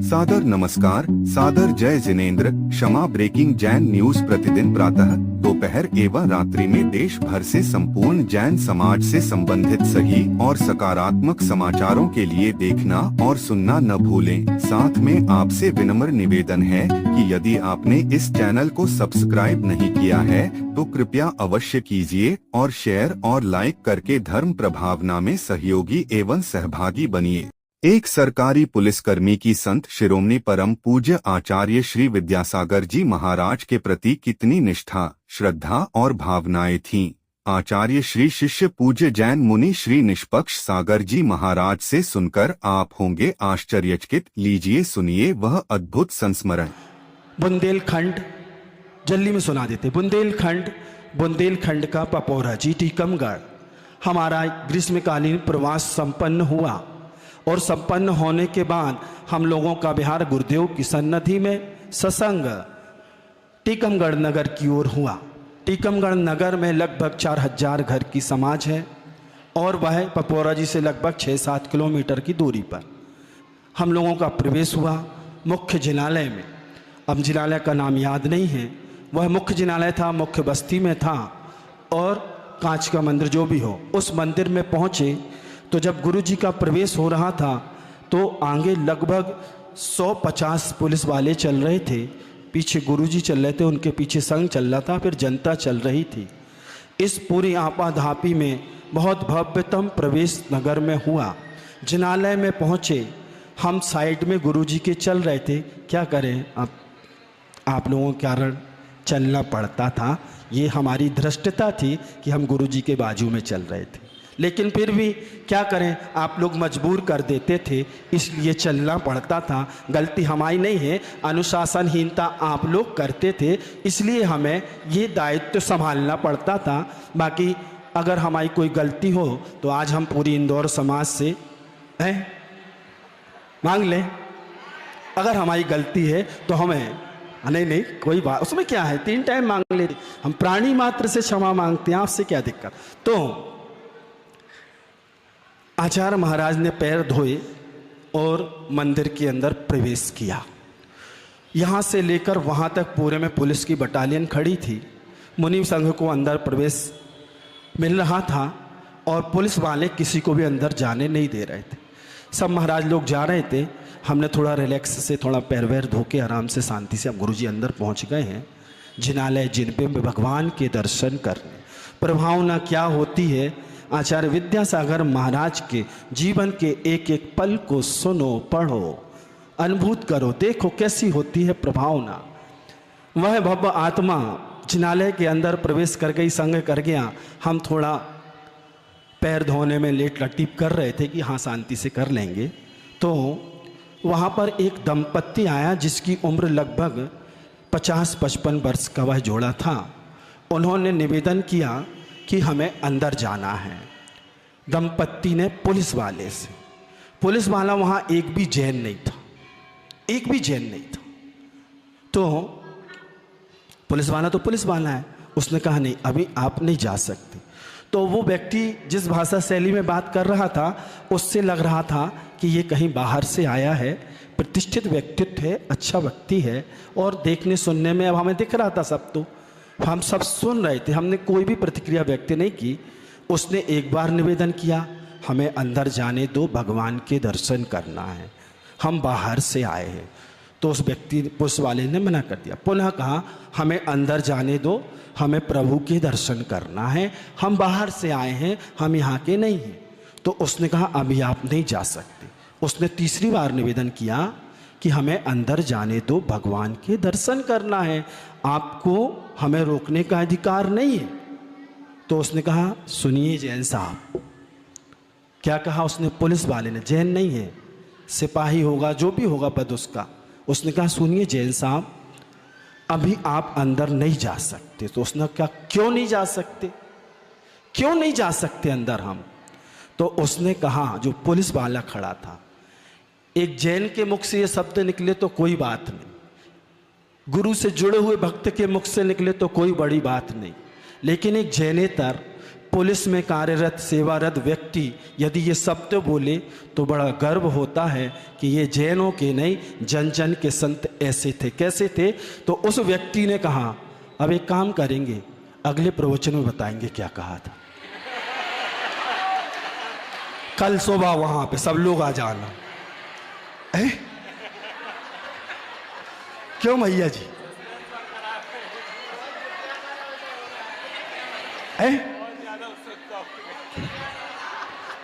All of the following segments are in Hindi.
सादर नमस्कार, सादर जय जिनेंद्र। क्षमा ब्रेकिंग जैन न्यूज प्रतिदिन प्रातः दोपहर एवं रात्रि में देश भर से संपूर्ण जैन समाज से संबंधित सही और सकारात्मक समाचारों के लिए देखना और सुनना न भूलें। साथ में आपसे विनम्र निवेदन है कि यदि आपने इस चैनल को सब्सक्राइब नहीं किया है तो कृपया अवश्य कीजिए और शेयर और लाइक करके धर्म प्रभावना में सहयोगी एवं सहभागी बनिए। एक सरकारी पुलिसकर्मी की संत शिरोमणि परम पूज्य आचार्य श्री विद्यासागर जी महाराज के प्रति कितनी निष्ठा, श्रद्धा और भावनाएं थीं। आचार्य श्री शिष्य पूज्य जैन मुनि श्री निष्पक्ष सागर जी महाराज से सुनकर आप होंगे आश्चर्यचकित। लीजिए सुनिए वह अद्भुत संस्मरण। बुंदेलखंड जल्दी में सुना देते। बुंदेलखंड का पपोरा जी टीकमगढ़ हमारा ग्रीष्मकालीन प्रवास संपन्न हुआ और संपन्न होने के बाद हम लोगों का बिहार गुरुदेव की सन्निधि में सत्संग टीकमगढ़ नगर की ओर हुआ। टीकमगढ़ नगर में लगभग 4000 घर की समाज है और वह पपोरा जी से लगभग 6-7 किलोमीटर की दूरी पर हम लोगों का प्रवेश हुआ मुख्य जिनालय में। अब जिनालय का नाम याद नहीं है, वह मुख्य जिनालय था, मुख्य बस्ती में था और कांच का मंदिर जो भी हो। उस मंदिर में पहुँचे तो जब गुरु जी का प्रवेश हो रहा था तो आगे लगभग 150 पुलिस वाले चल रहे थे, पीछे गुरु जी चल रहे थे, उनके पीछे संघ चल रहा था, फिर जनता चल रही थी। इस पूरी आपाधापी में बहुत भव्यतम प्रवेश नगर में हुआ। जिनालय में पहुँचे, हम साइड में गुरु जी के चल रहे थे। क्या करें, अब आप लोगों के कारण चलना पड़ता था, ये हमारी धृष्टता थी कि हम गुरु जी के बाजू में चल रहे थे, लेकिन फिर भी क्या करें, आप लोग मजबूर कर देते थे इसलिए चलना पड़ता था। गलती हमारी नहीं है, अनुशासनहीनता आप लोग करते थे इसलिए हमें ये दायित्व संभालना पड़ता था। बाकी अगर हमारी कोई गलती हो तो आज हम पूरी इंदौर समाज से मांग लें। अगर हमारी गलती है तो हमें नहीं कोई बात, उसमें क्या है, 3 टाइम मांग ले, हम प्राणी मात्र से क्षमा मांगते हैं, आपसे क्या दिक्कत। तो आचार्य महाराज ने पैर धोए और मंदिर के अंदर प्रवेश किया। यहाँ से लेकर वहाँ तक पूरे में पुलिस की बटालियन खड़ी थी। मुनि संघ को अंदर प्रवेश मिल रहा था और पुलिस वाले किसी को भी अंदर जाने नहीं दे रहे थे। सब महाराज लोग जा रहे थे। हमने थोड़ा रिलैक्स से थोड़ा पैर वैर धो के आराम से शांति से, अब गुरु जी अंदर पहुँच गए हैं जिनालय जिनपे भगवान के दर्शन करने। प्रभावना क्या होती है, आचार्य विद्यासागर महाराज के जीवन के एक एक पल को सुनो, पढ़ो, अनुभूत करो, देखो कैसी होती है प्रभावना। वह भव्य आत्मा जिनालय के अंदर प्रवेश कर गई, संग कर गया। हम थोड़ा पैर धोने में लेट लटीप कर रहे थे कि हाँ शांति से कर लेंगे। तो वहाँ पर एक दंपत्ति आया जिसकी उम्र लगभग 50-55 वर्ष का वह जोड़ा था। उन्होंने निवेदन किया कि हमें अंदर जाना है। दंपत्ति ने पुलिस वाले से, पुलिस वाला वहाँ एक भी जैन नहीं था, एक भी जैन नहीं था। तो पुलिस वाला तो पुलिस वाला है, उसने कहा नहीं अभी आप नहीं जा सकते। तो वो व्यक्ति जिस भाषा शैली में बात कर रहा था उससे लग रहा था कि ये कहीं बाहर से आया है, प्रतिष्ठित व्यक्तित्व है, अच्छा व्यक्ति है और देखने सुनने में अब हमें दिख रहा था सब। तो हम सब सुन रहे थे, हमने कोई भी प्रतिक्रिया व्यक्त नहीं की। उसने एक बार निवेदन किया हमें अंदर जाने दो, भगवान के दर्शन करना है, हम बाहर से आए हैं। तो उस व्यक्ति पुलिस वाले ने मना कर दिया। पुनः कहा हमें अंदर जाने दो, हमें प्रभु के दर्शन करना है, हम बाहर से आए हैं, हम यहाँ के नहीं हैं। तो उसने कहा अभी आप नहीं जा सकते। उसने तीसरी बार निवेदन किया कि हमें अंदर जाने दो, भगवान के दर्शन करना है, आपको हमें रोकने का अधिकार नहीं है। तो उसने कहा सुनिए जैन साहब। क्या कहा उसने, पुलिस वाले ने, जैन नहीं है, सिपाही होगा जो भी होगा पद उसका। उसने कहा सुनिए जैन साहब अभी आप अंदर नहीं जा सकते। तो उसने कहा क्यों नहीं जा सकते, क्यों नहीं जा सकते अंदर हम। तो उसने कहा, जो पुलिस वाला खड़ा था, एक जैन के मुख से ये शब्द निकले तो कोई बात नहीं, गुरु से जुड़े हुए भक्त के मुख से निकले तो कोई बड़ी बात नहीं, लेकिन एक जैनेतर पुलिस में कार्यरत सेवारत व्यक्ति यदि ये शब्द बोले तो बड़ा गर्व होता है कि ये जैनों के नहीं, जन जन के संत ऐसे थे। कैसे थे? तो उस व्यक्ति ने कहा, अब एक काम करेंगे, अगले प्रवचन में बताएंगे क्या कहा था। कल सुबह वहां पे सब लोग आ जाना। क्यों भैया जी?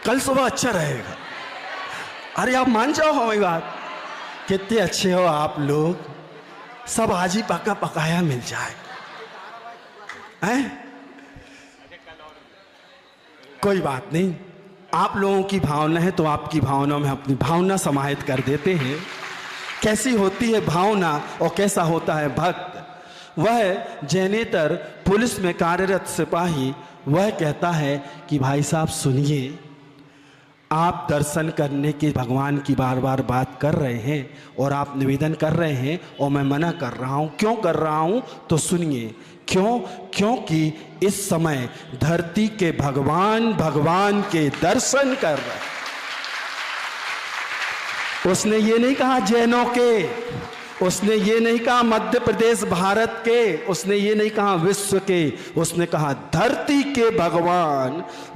कल सुबह अच्छा रहेगा। अरे आप मान जाओ हमारी बात, कितने अच्छे हो आप लोग, सब आज ही पका पकाया मिल जाए। कोई बात नहीं, आप लोगों की भावना है तो आपकी भावनाओं में अपनी भावना समाहित कर देते हैं। कैसी होती है भावना और कैसा होता है भक्त। वह जैनेतर पुलिस में कार्यरत सिपाही वह कहता है कि भाई साहब सुनिए, आप दर्शन करने के भगवान की बार बार बात कर रहे हैं और आप निवेदन कर रहे हैं और मैं मना कर रहा हूं। क्यों कर रहा हूं तो सुनिए। क्यों? क्योंकि इस समय धरती के भगवान के दर्शन कर रहे हैं। उसने ये नहीं कहा जैनों के, उसने ये नहीं कहा मध्य प्रदेश भारत के, उसने ये नहीं कहा विश्व के, उसने कहा धरती के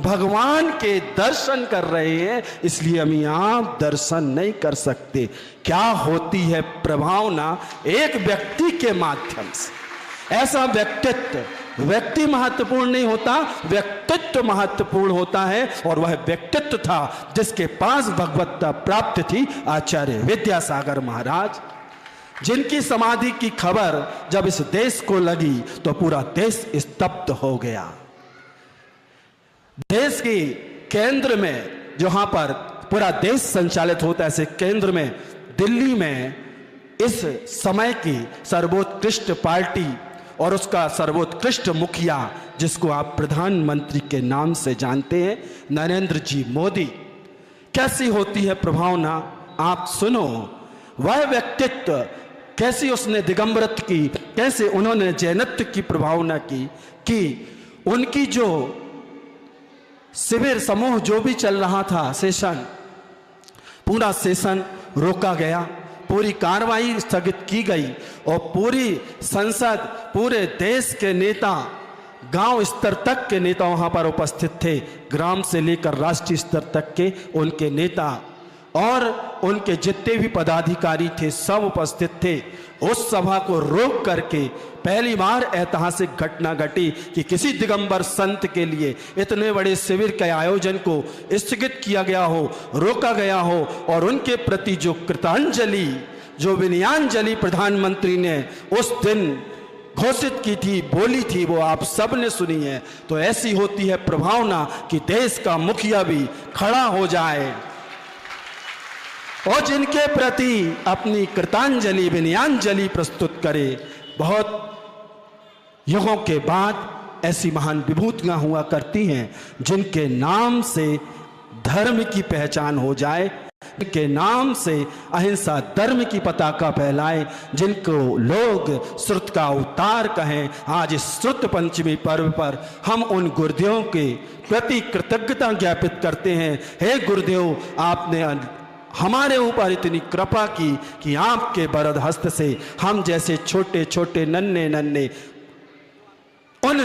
भगवान के दर्शन कर रहे हैं। इसलिए हम आप दर्शन नहीं कर सकते। क्या होती है प्रभावना एक व्यक्ति के माध्यम से। ऐसा व्यक्ति महत्वपूर्ण नहीं होता, व्यक्तित्व महत्वपूर्ण होता है। और वह व्यक्तित्व था जिसके पास भगवत्ता प्राप्त थी, आचार्य विद्यासागर महाराज, जिनकी समाधि की खबर जब इस देश को लगी तो पूरा देश स्तब्ध हो गया। देश के केंद्र में जहां पर पूरा देश संचालित होता है, ऐसे केंद्र में दिल्ली में इस समय की सर्वोत्कृष्ट पार्टी और उसका सर्वोत्कृष्ट मुखिया, जिसको आप प्रधानमंत्री के नाम से जानते हैं, नरेंद्र जी मोदी। कैसी होती है प्रभावना आप सुनो। वह व्यक्तित्व कैसी उसने दिगंबरत की, कैसे उन्होंने जैनत्व की प्रभावना की कि उनकी जो शिविर समूह जो भी चल रहा था, सेशन, पूरा सेशन रोका गया, पूरी कार्रवाई स्थगित की गई और पूरी संसद, पूरे देश के नेता, गांव स्तर तक के नेता वहां पर उपस्थित थे, ग्राम से लेकर राष्ट्रीय स्तर तक के उनके नेता और उनके जितने भी पदाधिकारी थे सब उपस्थित थे। उस सभा को रोक करके पहली बार ऐतिहासिक घटना घटी कि किसी दिगंबर संत के लिए इतने बड़े शिविर के आयोजन को स्थगित किया गया हो, रोका गया हो। और उनके प्रति जो कृतांजलि, जो विनयान्जलि प्रधानमंत्री ने उस दिन घोषित की थी, बोली थी, वो आप सब ने सुनी है। तो ऐसी होती है प्रभावना कि देश का मुखिया भी खड़ा हो जाए और जिनके प्रति अपनी कृतांजलि, विनयान्जलि प्रस्तुत करे। बहुत युगों के बाद ऐसी महान विभूतियां हुआ करती हैं जिनके नाम से धर्म की पहचान हो जाए, जिनके नाम से अहिंसा धर्म की पताका फैलाए, जिनको लोग श्रुत का अवतार कहें। आज इस श्रुत पंचमी पर्व पर हम उन गुरुदेवों के प्रति कृतज्ञता ज्ञापित करते हैं। हे गुरुदेव, आपने हमारे ऊपर इतनी कृपा की कि आपके वरद हस्त से हम जैसे छोटे छोटे नन्हे नन्हे उन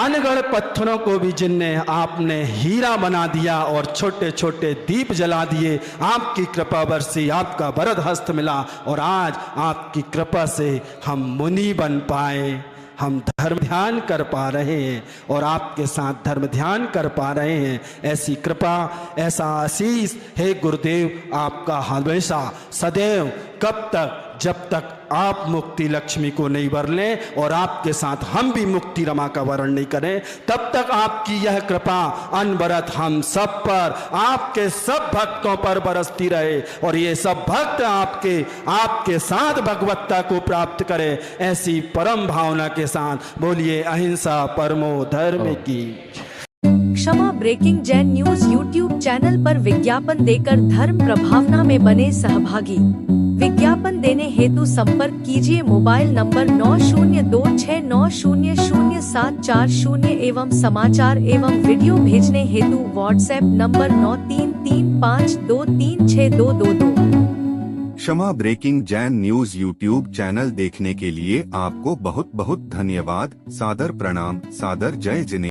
अनगढ़ पत्थरों को भी जिनने आपने हीरा बना दिया और छोटे छोटे दीप जला दिए, आपकी कृपा बरसी, आपका वरद हस्त मिला और आज आपकी कृपा से हम मुनि बन पाए, हम धर्म ध्यान कर पा रहे हैं और आपके साथ धर्म ध्यान कर पा रहे हैं। ऐसी कृपा, ऐसा आशीष हे गुरुदेव आपका हमेशा सदैव, कब तक, जब तक आप मुक्ति लक्ष्मी को नहीं वर लें और आपके साथ हम भी मुक्ति रमा का वर्ण नहीं करें, तब तक आपकी यह कृपा अनवरत हम सब पर, आपके सब भक्तों पर बरसती रहे और ये सब भक्त आपके साथ भगवत्ता को प्राप्त करें। ऐसी परम भावना के साथ बोलिए अहिंसा परमो धर्म की। Kshama breaking Jain news YouTube channel पर विज्ञापन देकर धर्म प्रभावना में बने सहभागी। विज्ञापन देने हेतु संपर्क कीजिए मोबाइल नंबर 9026900740 एवं समाचार एवं वीडियो भेजने हेतु WhatsApp number 9335236222। Kshama breaking Jain news YouTube channel देखने के लिए आपको बहुत बहुत धन्यवाद। सादर प्रणाम, सादर जय जिनेंद्र।